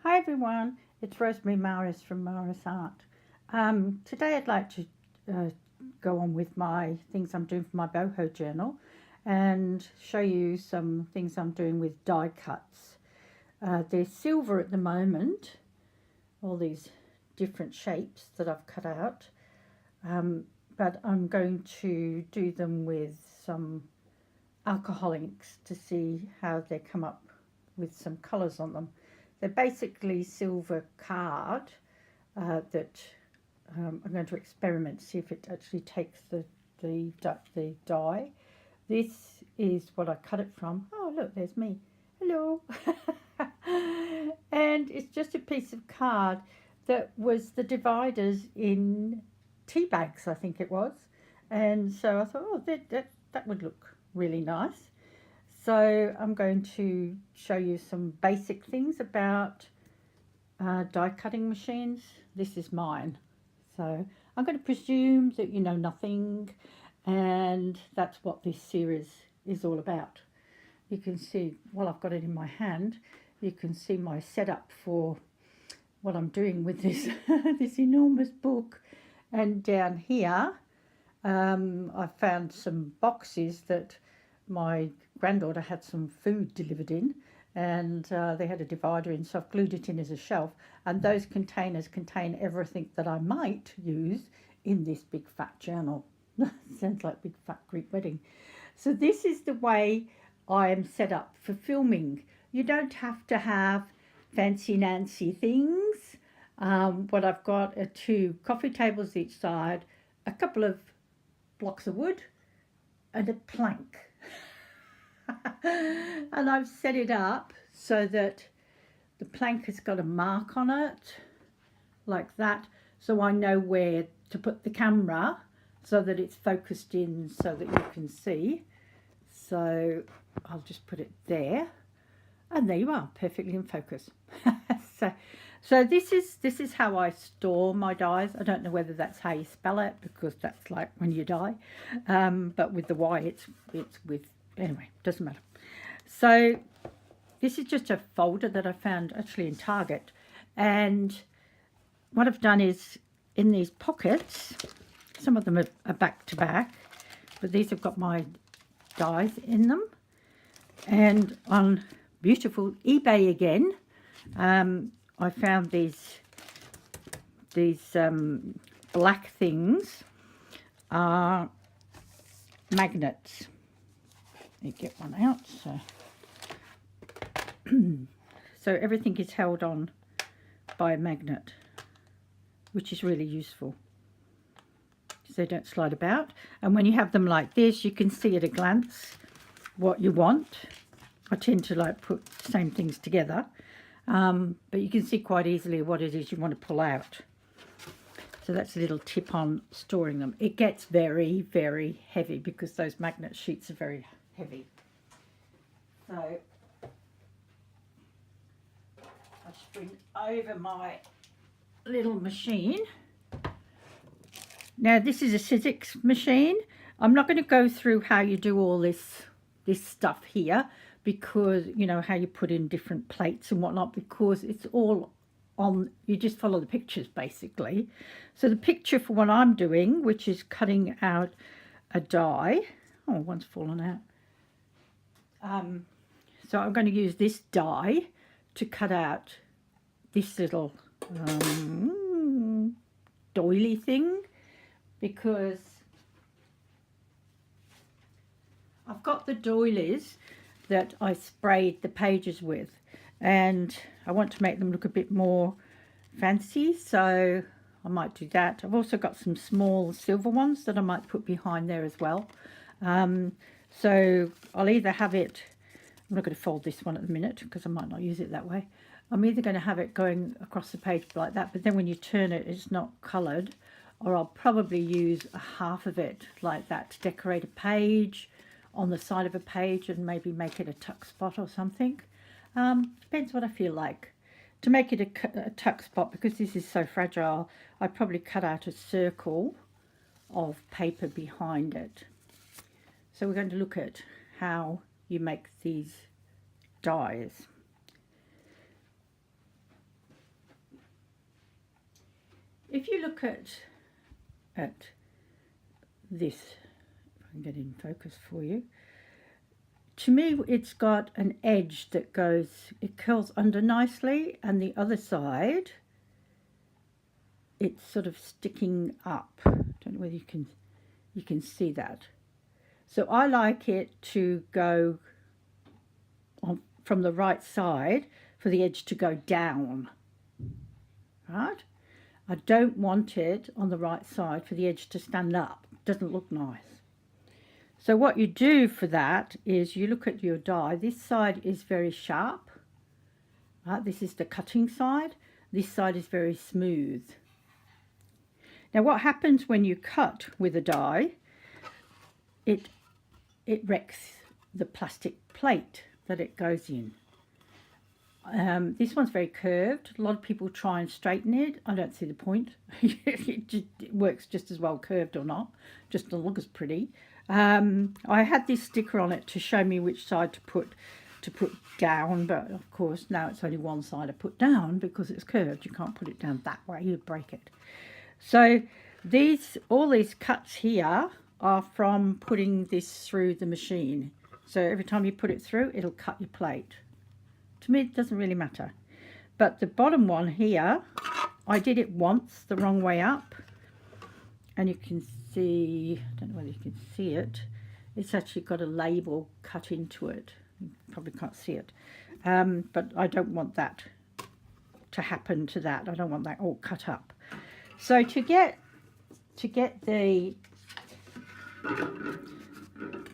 Hi everyone, it's Rosemary Maris from Maris Art. Today I'd like to uh, go on with my things I'm doing for my BOHO journal and show you some things I'm doing with die cuts. They're silver at the moment, all these different shapes that I've cut out, but I'm going to do them with some alcohol inks to see how they come up with some colours on them. They're basically silver card that I'm going to experiment, see if it actually takes the dye. This is what I cut it from. Oh look, there's me. Hello. And it's just a piece of card that was the dividers in tea bags, I think it was. And so I thought, oh, that would look really nice. So I'm going to show you some basic things about die cutting machines. This is mine. So I'm going to presume that you know nothing, and that's what this series is all about. You can see, while I've got it in my hand, you can see my setup for what I'm doing with this, this enormous book. And down here, I found some boxes that my granddaughter had some food delivered in, and they had a divider in, so I've glued it in as a shelf, and those containers contain everything that I might use in this big fat journal. Sounds like big fat Greek wedding. So this is the way I am set up for filming. You don't have to have fancy Nancy things. What I've got are 2 coffee tables each side, a couple of blocks of wood, and a plank. And I've set it up so that the plank has got a mark on it like that, so I know where to put the camera so that it's focused in so that you can see. So I'll just put it there, and there you are, perfectly in focus. So this is how I store my dies. I don't know whether that's how you spell it, because that's like when you die, but with the Y it's with, anyway, doesn't matter. So this is just a folder that I found actually in Target, and what I've done is in these pockets, some of them are back to back, but these have got my dies in them. And on beautiful eBay again, I found these black things are magnets. Let me get one out. So everything is held on by a magnet, which is really useful, so they don't slide about. And when you have them like this, you can see at a glance what you want. I tend to like put the same things together, but you can see quite easily what it is you want to pull out. So that's a little tip on storing them. It gets very, very heavy because those magnet sheets are very heavy. So I just bring over my little machine. Now this is a Sizzix machine. I'm not going to go through how you do all this stuff here, because you know how you put in different plates and whatnot, because it's all on, you just follow the pictures basically. So the picture for what I'm doing, which is cutting out a die, oh, one's fallen out. So I'm going to use this die to cut out this little doily thing, because I've got the doilies that I sprayed the pages with, and I want to make them look a bit more fancy, so I might do that. I've also got some small silver ones that I might put behind there as well. So I'll either have it, I'm not going to fold this one at the minute because I might not use it that way. I'm either going to have it going across the page like that, but then when you turn it, it's not coloured, or I'll probably use a half of it like that to decorate a page on the side of a page and maybe make it a tuck spot or something. Depends what I feel like. To make it a tuck spot, because this is so fragile, I'd probably cut out a circle of paper behind it. So we're going to look at how you make these dies. if you look at this, if I can get in focus for you, to me it's got an edge that goes, it curls under nicely, and the other side it's sort of sticking up. Don't know whether you can see that. So I like it to go on from the right side, for the edge to go down, right? I don't want it on the right side for the edge to stand up. It doesn't look nice. So what you do for that is you look at your die. This side is very sharp, right? This is the cutting side. This side is very smooth. Now what happens when you cut with a die, it wrecks the plastic plate that it goes in. This one's very curved. A lot of people try and straighten it. I don't see the point. It works just as well curved or not, just to look as pretty. I had this sticker on it to show me which side to put down, but of course now it's only one side I put down because it's curved. You can't put it down that way, you'd break it. So all these cuts here are from putting this through the machine. So every time you put it through, it'll cut your plate. To me, it doesn't really matter. But the bottom one here, I did it once the wrong way up. And you can see, I don't know whether you can see it, it's actually got a label cut into it. You probably can't see it. But I don't want that to happen to that. I don't want that all cut up. So to get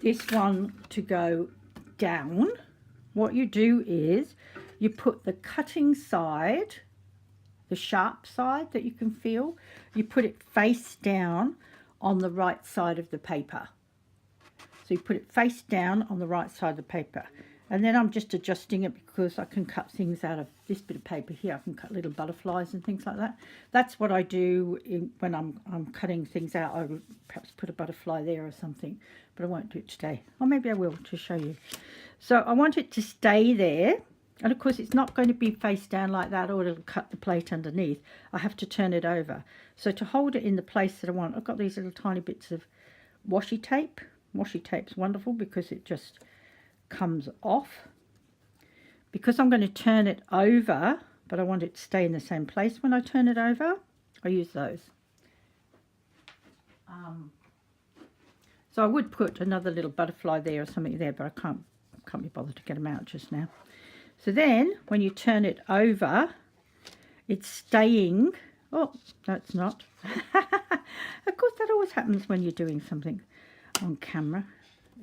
this one to go down, what you do is you put the cutting side, the sharp side that you can feel, you put it face down on the right side of the paper. So you put it face down on the right side of the paper. And then I'm just adjusting it because I can cut things out of this bit of paper here. I can cut little butterflies and things like that. That's what I do when I'm cutting things out. I would perhaps put a butterfly there or something, but I won't do it today. Or maybe I will to show you. So I want it to stay there. And of course it's not going to be face down like that, or it'll cut the plate underneath. I have to turn it over. So to hold it in the place that I want, I've got these little tiny bits of washi tape. Washi tape's wonderful because it just comes off. Because I'm going to turn it over, but I want it to stay in the same place when I turn it over, I use those. So I would put another little butterfly there or something there, but I can't be bothered to get them out just now. So then when you turn it over, it's staying. Oh, no, it's not. Of course, that always happens when you're doing something on camera.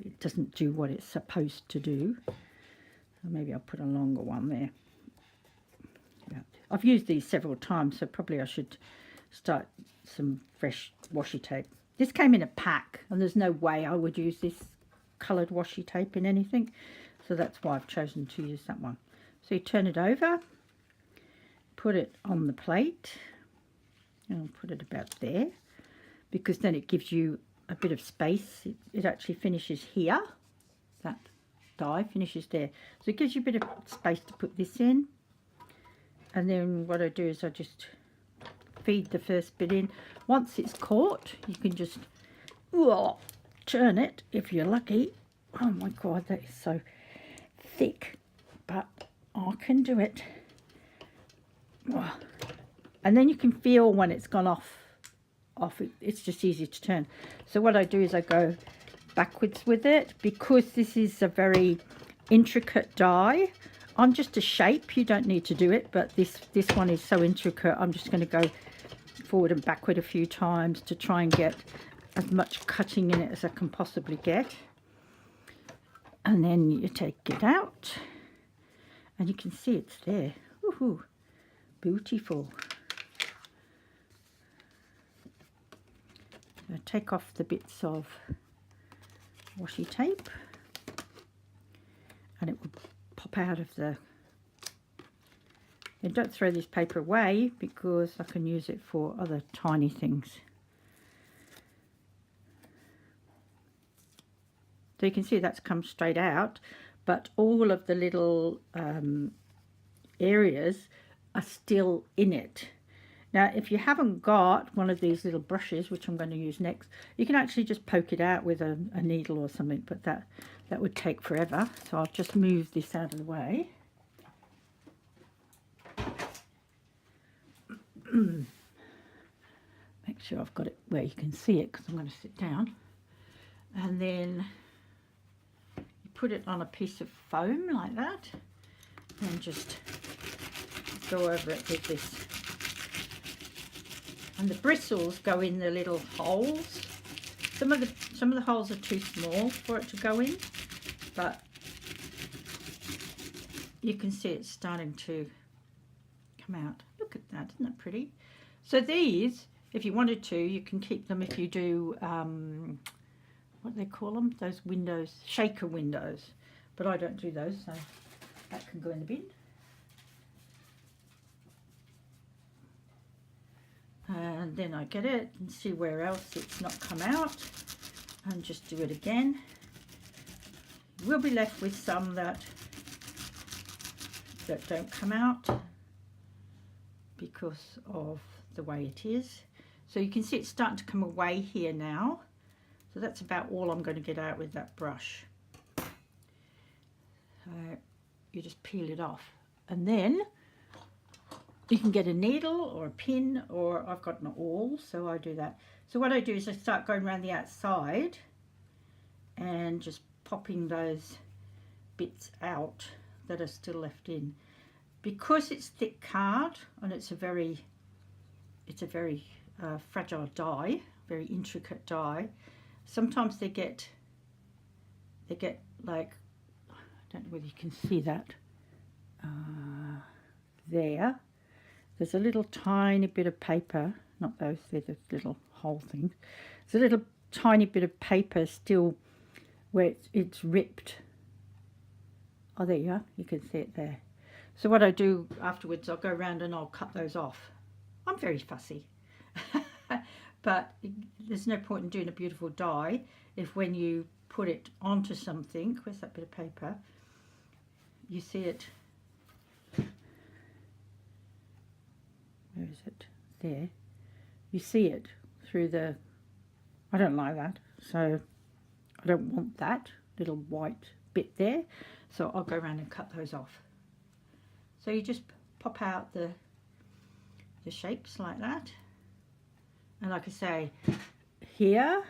It doesn't do what it's supposed to do. So maybe I'll put a longer one there. Yeah. I've used these several times, so probably I should start some fresh washi tape. This came in a pack, and there's no way I would use this coloured washi tape in anything, so that's why I've chosen to use that one. So you turn it over, put it on the plate, and I'll put it about there, because then it gives you a bit of space. It actually finishes here. That die finishes there, so it gives you a bit of space to put this in. And then what I do is I just feed the first bit in. Once it's caught, you can just turn it if you're lucky. Oh my god, that is so thick, but I can do it. And then you can feel when it's gone off it. It's just easy to turn. So what I do is I go backwards with it, because this is a very intricate die. I'm just a shape, you don't need to do it, but this one is so intricate, I'm just going to go forward and backward a few times to try and get as much cutting in it as I can possibly get. And then you take it out, and you can see it's there. Woohoo! Beautiful. I'll take off the bits of washi tape, and it will pop out of the... And don't throw this paper away, because I can use it for other tiny things. So you can see that's come straight out, but all of the little areas are still in it. Now, if you haven't got one of these little brushes, which I'm going to use next, you can actually just poke it out with a needle or something, but that would take forever. So I'll just move this out of the way. Make sure I've got it where you can see it, because I'm going to sit down. And then you put it on a piece of foam like that, and just go over it with this. And the bristles go in the little holes. Some of the holes are too small for it to go in, but you can see it's starting to come out. Look at that, isn't that pretty? So these, if you wanted to, you can keep them if you do what do they call them? Those windows, shaker windows. But I don't do those, so that can go in the bin. And then I get it and see where else it's not come out, and just do it again. We'll be left with some that don't come out because of the way it is. So you can see it's starting to come away here now. So that's about all I'm going to get out with that brush. So you just peel it off, and then you can get a needle or a pin, or I've got an awl, so I do that. So what I do is I start going around the outside and just popping those bits out that are still left in. Because it's thick card and it's a very fragile die, very intricate die. Sometimes they get like, I don't know whether you can see that there. There's a little tiny bit of paper, not those, they're the little hole things. There's a little tiny bit of paper still where it's ripped. Oh, there you are, you can see it there. So what I do afterwards, I'll go around and I'll cut those off. I'm very fussy. But there's no point in doing a beautiful die if when you put it onto something, where's that bit of paper, you see it. Where is it? There. You see it through the, I don't like that, so I don't want that little white bit there, so I'll go around and cut those off. So you just pop out the shapes like that, and like I say, here,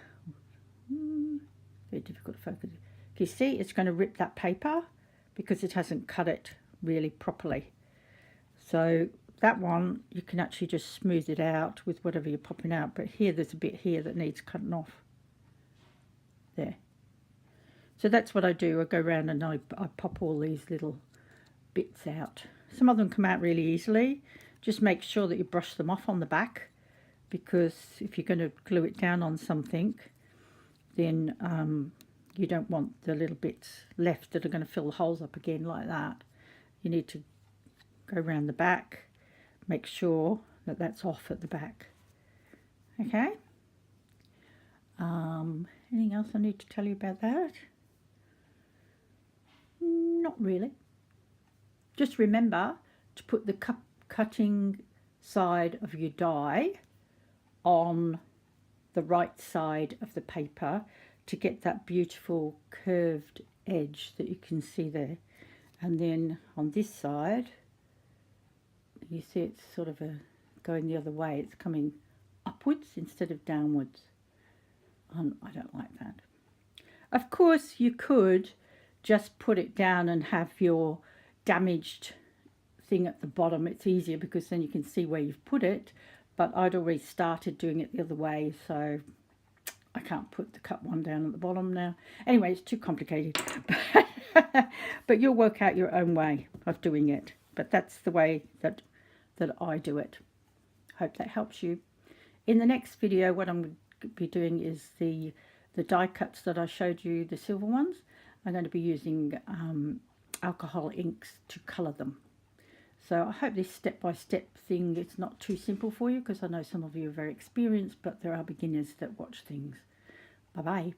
very difficult to focus. You see, it's going to rip that paper because it hasn't cut it really properly. So that one, you can actually just smooth it out with whatever you're popping out. But here, there's a bit here that needs cutting off. There. So that's what I do. I go around and I pop all these little bits out. Some of them come out really easily. Just make sure that you brush them off on the back, because if you're going to glue it down on something, then you don't want the little bits left that are going to fill the holes up again like that. You need to go around the back, make sure that that's off at the back. Okay. Anything else I need to tell you about that? Not really. Just remember to put the cutting side of your die on the right side of the paper to get that beautiful curved edge that you can see there. And then on this side, you see it's sort of going the other way. It's coming upwards instead of downwards. I don't like that. Of course, you could just put it down and have your damaged thing at the bottom. It's easier because then you can see where you've put it, but I'd already started doing it the other way, so I can't put the cut one down at the bottom now. Anyway, it's too complicated. But you'll work out your own way of doing it. But that's the way that I do it. Hope that helps you. In the next video, what I'm going to be doing is the die cuts that I showed you, the silver ones. I'm going to be using alcohol inks to colour them. So I hope this step-by-step thing is not too simple for you, because I know some of you are very experienced, but there are beginners that watch things. Bye-bye.